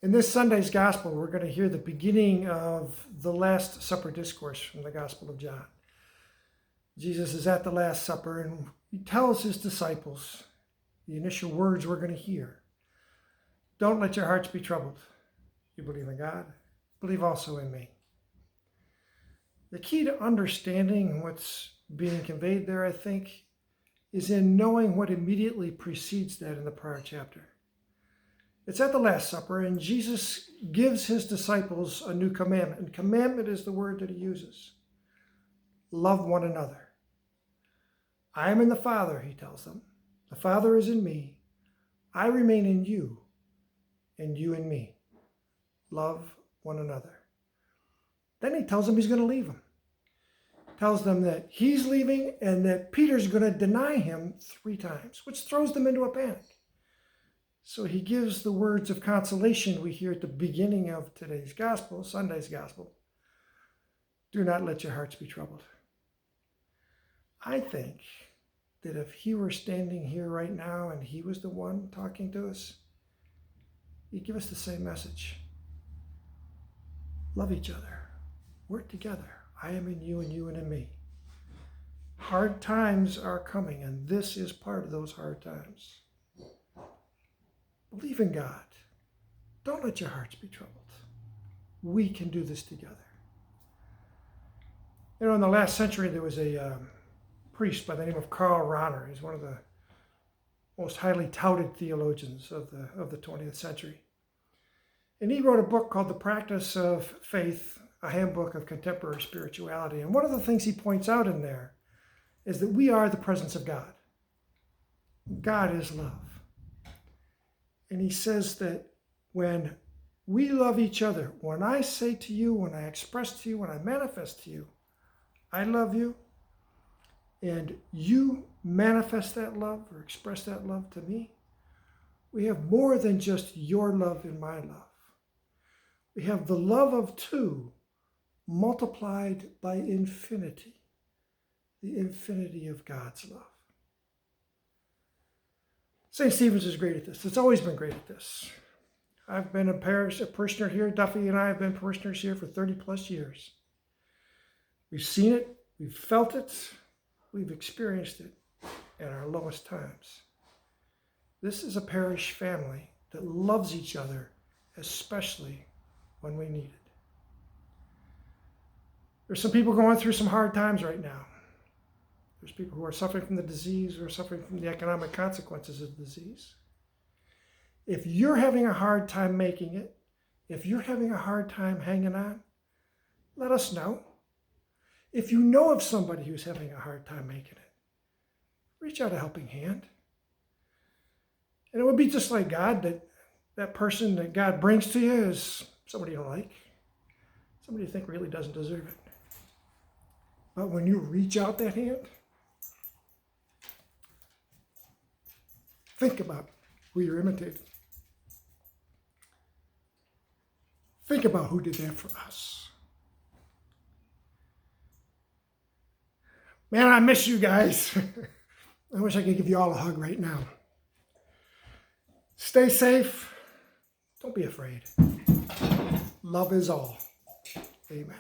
In this Sunday's Gospel, we're going to hear the beginning of the Last Supper discourse from the Gospel of John. Jesus is at the Last Supper and he tells his disciples the initial words we're going to hear. Don't let your hearts be troubled. You believe in God, believe also in me. The key to understanding what's being conveyed there, I think, is in knowing what immediately precedes that in the prior chapter. It's at the Last Supper, and Jesus gives his disciples a new commandment. And commandment is the word that he uses. Love one another. I am in the Father, he tells them. The Father is in me. I remain in you, and you in me. Love one another. Then he tells them he's going to leave them. Tells them that he's leaving and that Peter's going to deny him 3 times, which throws them into a panic. So he gives the words of consolation we hear at the beginning of today's gospel, Sunday's gospel. Do not let your hearts be troubled. I think that if he were standing here right now and he was the one talking to us, he'd give us the same message. Love each other. Work together. I am in you and you in me. Hard times are coming, and this is part of those hard times. Believe in God. Don't let your hearts be troubled. We can do this together. You know, in the last century, there was a priest by the name of Karl Rahner. He's one of the most highly touted theologians of the 20th century. And he wrote a book called The Practice of Faith, a handbook of contemporary spirituality. And one of the things he points out in there is that we are the presence of God. God is love. And he says that when we love each other, when I say to you, when I express to you, when I manifest to you, I love you, and you manifest that love or express that love to me, we have more than just your love and my love. We have the love of 2 multiplied by infinity, the infinity of God's love. St. Stephen's is great at this. It's always been great at this. I've been a parishioner here. Duffy and I have been parishioners here for 30 plus years. We've seen it, we've felt it, we've experienced it at our lowest times. This is a parish family that loves each other, especially when we need it. There's some people going through some hard times right now. There's people who are suffering from the disease or suffering from the economic consequences of the disease. If you're having a hard time making it, if you're having a hard time hanging on, let us know. If you know of somebody who's having a hard time making it, reach out a helping hand. And it would be just like God, that person that God brings to you is somebody you don't like, somebody you think really doesn't deserve it. But when you reach out that hand, think about who you're imitating. Think about who did that for us. Man, I miss you guys. I wish I could give you all a hug right now. Stay safe. Don't be afraid. Love is all. Amen.